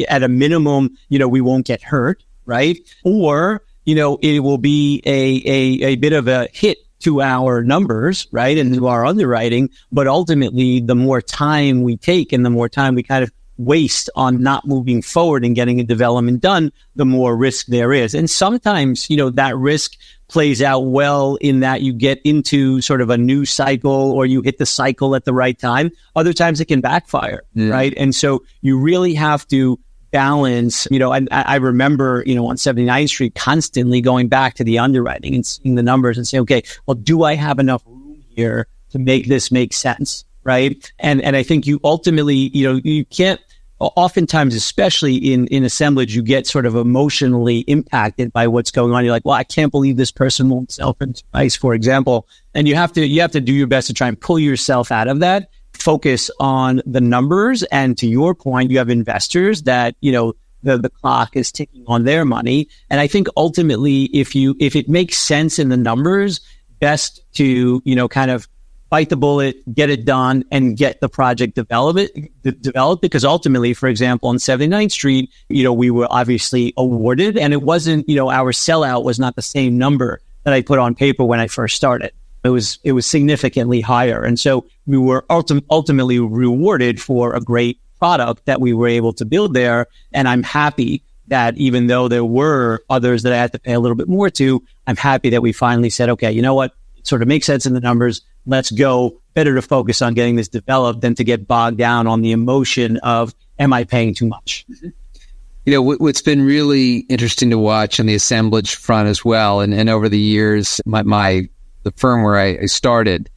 D: at a minimum, we won't get hurt, right? Or, it will be a bit of a hit to our numbers, right? And to our underwriting. But ultimately, the more time we take and the more time we kind of waste on not moving forward and getting a development done, the more risk there is. And sometimes, that risk plays out well in that you get into sort of a new cycle or you hit the cycle at the right time. Other times it can backfire, right? And so you really have to balance, and I remember, on 79th Street constantly going back to the underwriting and seeing the numbers and saying, okay, well, do I have enough room here to make this make sense? Right. And I think you ultimately, you can't, oftentimes, especially in assemblage, you get sort of emotionally impacted by what's going on. You're like, well, I can't believe this person won't sell for price, for example. And you have to do your best to try and pull yourself out of that. Focus on the numbers. And to your point, you have investors that, the clock is ticking on their money. And I think ultimately, if it makes sense in the numbers, best to, kind of bite the bullet, get it done, and get the project developed, because ultimately, for example, on 79th Street, we were obviously awarded, and it wasn't, our sellout was not the same number that I put on paper when I first started. It was significantly higher. And so we were ultimately rewarded for a great product that we were able to build there. And I'm happy that even though there were others that I had to pay a little bit more to, I'm happy that we finally said, okay, you know what? It sort of makes sense in the numbers. Let's go. Better to focus on getting this developed than to get bogged down on the emotion of, am I paying too much?
C: What's been really interesting to watch on the assemblage front as well. And over the years, the firm where I started,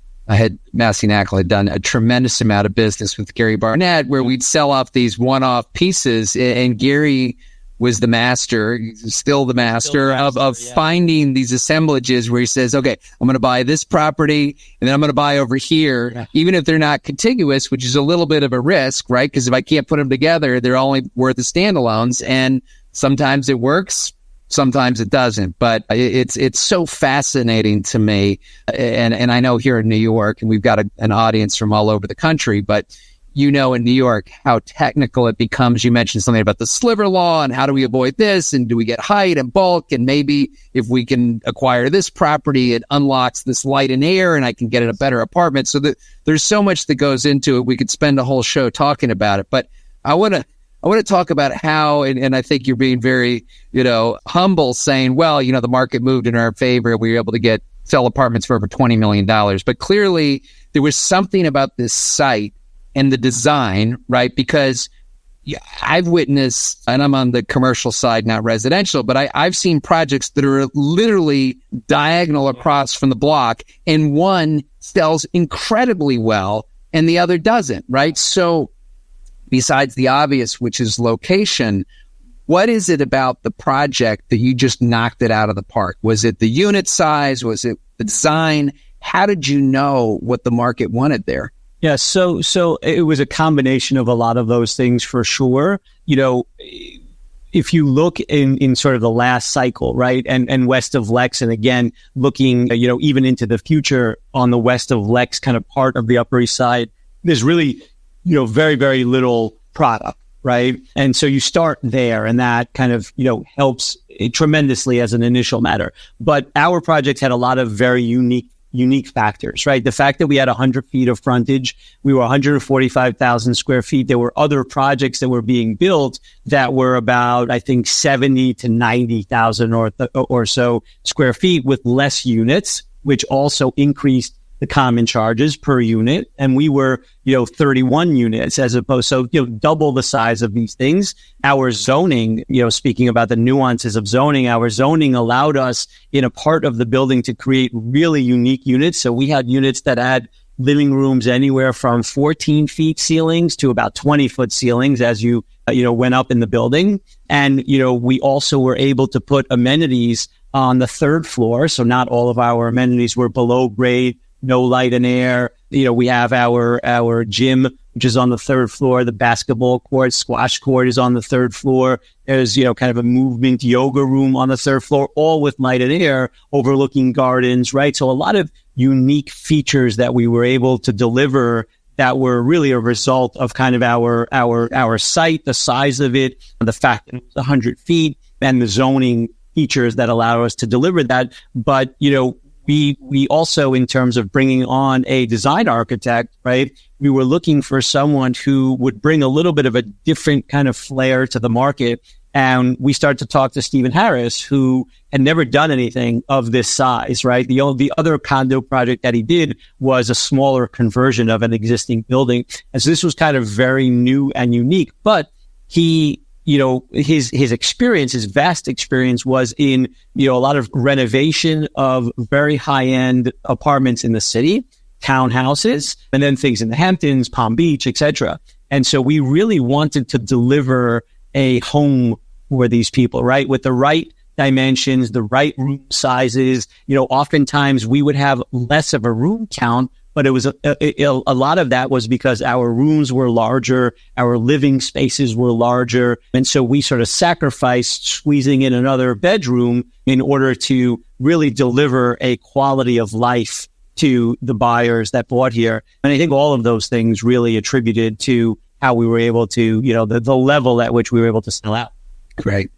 C: Massey & Knakal had done a tremendous amount of business with Gary Barnett, where we'd sell off these one-off pieces, and Gary was the master, still the master of finding these assemblages where he says, okay, I'm going to buy this property and then I'm going to buy over here, even if they're not contiguous, which is a little bit of a risk, right? Because if I can't put them together, they're only worth the standalones. And sometimes it works, sometimes it doesn't, but it's so fascinating to me. And I know here in New York, and we've got an audience from all over the country, but in New York, how technical it becomes. You mentioned something about the sliver law and how do we avoid this? And do we get height and bulk? And maybe if we can acquire this property, it unlocks this light and air and I can get a better apartment. So there's so much that goes into it. We could spend a whole show talking about it, but I want to talk about how, and I think you're being very, humble, saying, well, the market moved in our favor. We were able to sell apartments for over $20 million. But clearly there was something about this site and the design, right? Because I've witnessed, and I'm on the commercial side, not residential, but I've seen projects that are literally diagonal across from the block, and one sells incredibly well and the other doesn't, right? So besides the obvious, which is location, what is it about the project that you just knocked it out of the park? Was it the unit size? Was it the design? How did you know what the market wanted there?
D: Yeah, so it was a combination of a lot of those things for sure. If you look in sort of the last cycle, right, and west of Lex, and again, looking, even into the future on the west of Lex kind of part of the Upper East Side, there's really, very, very little product, right? And so you start there, and that kind of, helps tremendously as an initial matter. But our project had a lot of very unique factors, right? The fact that we had 100 feet of frontage, we were 145,000 square feet. There were other projects that were being built that were about, I think, 70 to 90,000 or so square feet with less units, which also increased the common charges per unit. And we were, 31 units as opposed, so, double the size of these things. Our zoning, speaking about the nuances of zoning, our zoning allowed us in a part of the building to create really unique units. So we had units that had living rooms anywhere from 14 feet ceilings to about 20 foot ceilings as you, went up in the building. And, we also were able to put amenities on the third floor. So not all of our amenities were below grade, no light and air. We have our gym which is on the third floor. The basketball court, squash court is on the third floor. There's, kind of a movement yoga room on the third floor, all with light and air overlooking gardens, right? So a lot of unique features that we were able to deliver that were really a result of kind of our site, the size of it, the fact that it was 100 feet, and the zoning features that allow us to deliver that. But, we also, in terms of bringing on a design architect, right, we were looking for someone who would bring a little bit of a different kind of flair to the market. And we started to talk to Stephen Harris, who had never done anything of this size, right? The other condo project that he did was a smaller conversion of an existing building. And so this was kind of very new and unique. But he, his experience, his vast experience was in, a lot of renovation of very high-end apartments in the city, townhouses, and then things in the Hamptons, Palm Beach, etc. And so we really wanted to deliver a home for these people, right? With the right dimensions, the right room sizes. Oftentimes we would have less of a room count, but it was a lot of that was because our rooms were larger, our living spaces were larger. And so we sort of sacrificed squeezing in another bedroom in order to really deliver a quality of life to the buyers that bought here. And I think all of those things really attributed to how we were able to, the level at which we were able to sell out.
C: Great.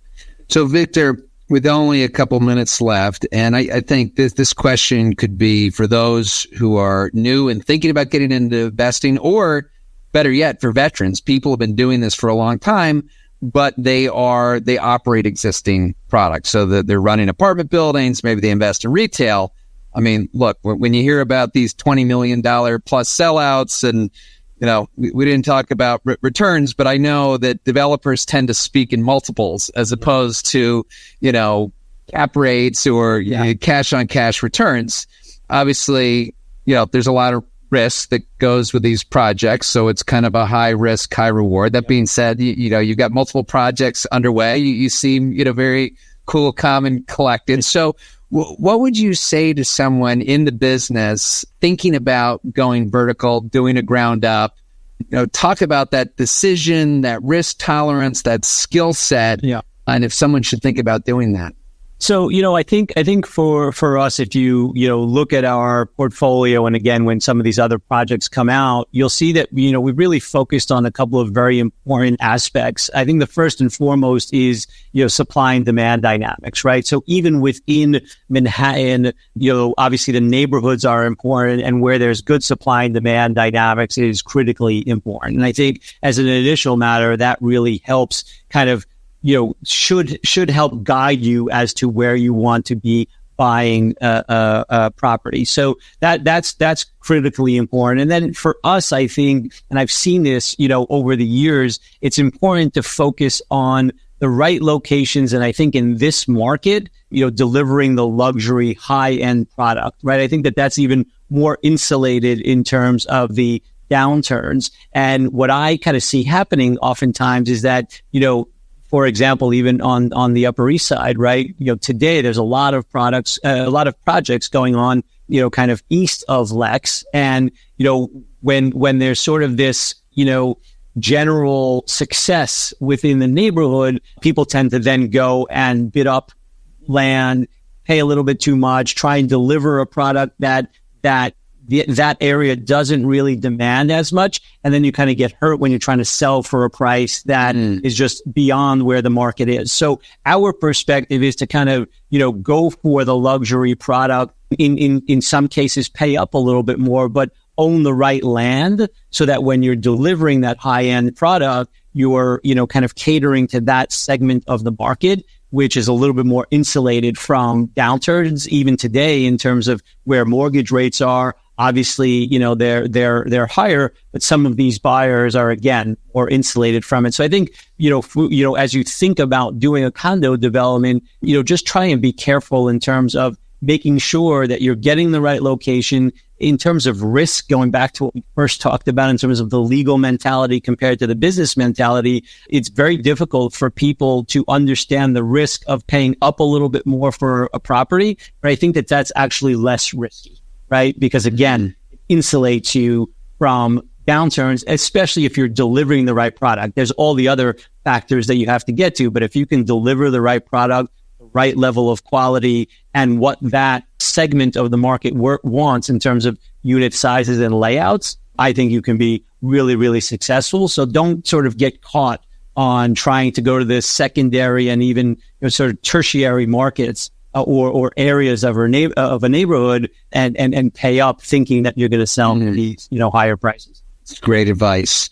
C: So, Victor, with only a couple minutes left, and I think this question could be for those who are new and thinking about getting into investing, or better yet, for veterans. People have been doing this for a long time, but they operate existing products. So that they're running apartment buildings, maybe they invest in retail. I mean, look, when you hear about these $20 million plus sellouts, and we didn't talk about returns, but I know that developers tend to speak in multiples as opposed to, cap rates or cash on cash returns. Obviously, there's a lot of risk that goes with these projects. So it's kind of a high risk, high reward. That being said, you've got multiple projects underway. You seem, very cool, calm, and collected. So what would you say to someone in the business thinking about going vertical, doing a ground up? Talk about that decision, that risk tolerance, that skill set, and if someone should think about doing that.
D: So, I think for us, if you look at our portfolio, and again, when some of these other projects come out, you'll see that, we've really focused on a couple of very important aspects. I think the first and foremost is, supply and demand dynamics, right? So even within Manhattan, obviously the neighborhoods are important, and where there's good supply and demand dynamics is critically important. And I think as an initial matter, that really helps kind of should help guide you as to where you want to be buying a property. So that's critically important. And then for us, I think, and I've seen this, over the years, it's important to focus on the right locations. And I think in this market, delivering the luxury high-end product, right? I think that's even more insulated in terms of the downturns. And what I kind of see happening oftentimes is that, for example, even on the Upper East Side, right? Today there's a lot of projects going on, kind of east of Lex. And, when there's sort of this, general success within the neighborhood, people tend to then go and bid up land, pay a little bit too much, try and deliver a product that area doesn't really demand as much. And then you kind of get hurt when you're trying to sell for a price that is just beyond where the market is. So our perspective is to kind of, go for the luxury product, in some cases pay up a little bit more, but own the right land so that when you're delivering that high-end product, you're, kind of catering to that segment of the market, which is a little bit more insulated from downturns, even today, in terms of where mortgage rates are. Obviously, they're higher, but some of these buyers are, again, more insulated from it. So I think, as you think about doing a condo development, just try and be careful in terms of making sure that you're getting the right location. In terms of risk, going back to what we first talked about in terms of the legal mentality compared to the business mentality, it's very difficult for people to understand the risk of paying up a little bit more for a property. But I think that's actually less risky, right? Because again, it insulates you from downturns, especially if you're delivering the right product. There's all the other factors that you have to get to, but if you can deliver the right product, the right level of quality, and what that segment of the market wants in terms of unit sizes and layouts, I think you can be really, really successful. So don't sort of get caught on trying to go to the secondary and even sort of tertiary markets or areas of a neighborhood and pay up thinking that you're going to sell these higher prices.
C: Great advice.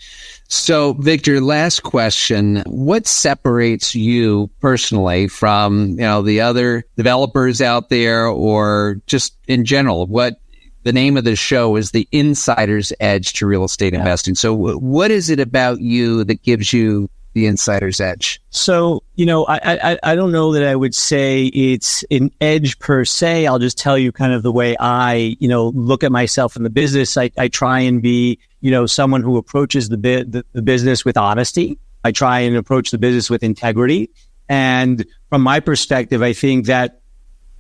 C: So, Victor, last question. What separates you personally from, the other developers out there, or just in general? What the name of the show is The Insider's Edge to Real Estate Investing. So what is it about you that gives you the insider's edge?
D: So, I don't know that I would say it's an edge per se. I'll just tell you kind of the way I, look at myself in the business. I try and be, someone who approaches the business with honesty. I try and approach the business with integrity. And from my perspective, I think that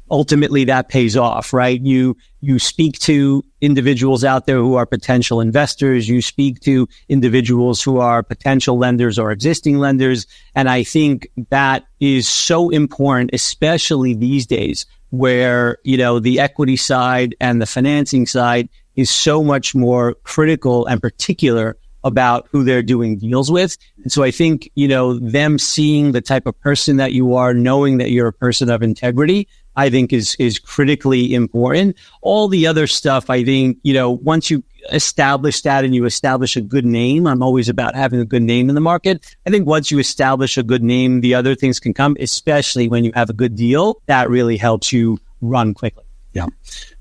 D: ultimately that pays off, right? You speak to individuals out there who are potential investors. You speak to individuals who are potential lenders or existing lenders. And I think that is so important, especially these days where, the equity side and the financing side is so much more critical and particular about who they're doing deals with. And so I think, them seeing the type of person that you are, knowing that you're a person of integrity, I think is critically important. All the other stuff, I think, once you establish that and you establish a good name, I'm always about having a good name in the market. I think once you establish a good name, the other things can come, especially when you have a good deal. That really helps you run quickly.
C: Yeah.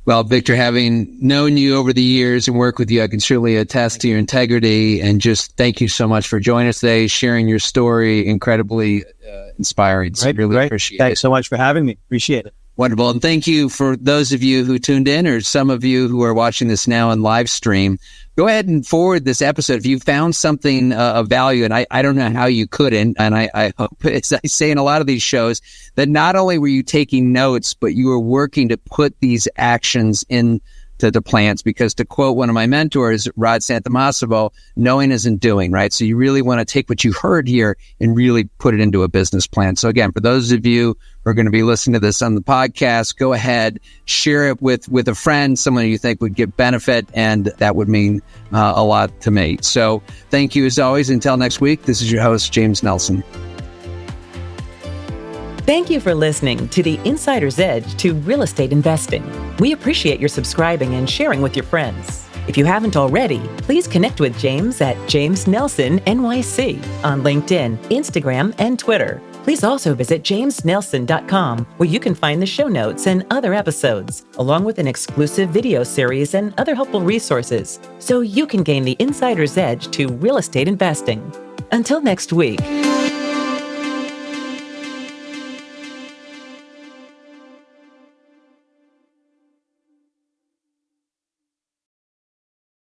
C: Well, Victor, having known you over the years and worked with you, I can certainly attest to your integrity, and just thank you so much for joining us today, sharing your story. Incredibly inspiring. So really appreciate it.
D: Thanks so much for having me. Appreciate it.
C: Wonderful. And thank you for those of you who tuned in, or some of you who are watching this now on live stream. Go ahead and forward this episode if you found something of value. And I don't know how you couldn't. And I hope, as I say in a lot of these shows, that not only were you taking notes, but you were working to put these actions into the plans. Because to quote one of my mentors, Rod Santomassimo, knowing isn't doing, right? So you really want to take what you heard here and really put it into a business plan. So again, for those of you who are going to be listening to this on the podcast, go ahead, share it with a friend, someone you think would get benefit, and that would mean a lot to me. So thank you as always. Until next week, this is your host, James Nelson.
A: Thank you for listening to The Insider's Edge to Real Estate Investing. We appreciate your subscribing and sharing with your friends. If you haven't already, please connect with James at James Nelson NYC on LinkedIn, Instagram, and Twitter. Please also visit jamesnelson.com, where you can find the show notes and other episodes, along with an exclusive video series and other helpful resources, so you can gain the insider's edge to real estate investing. Until next week.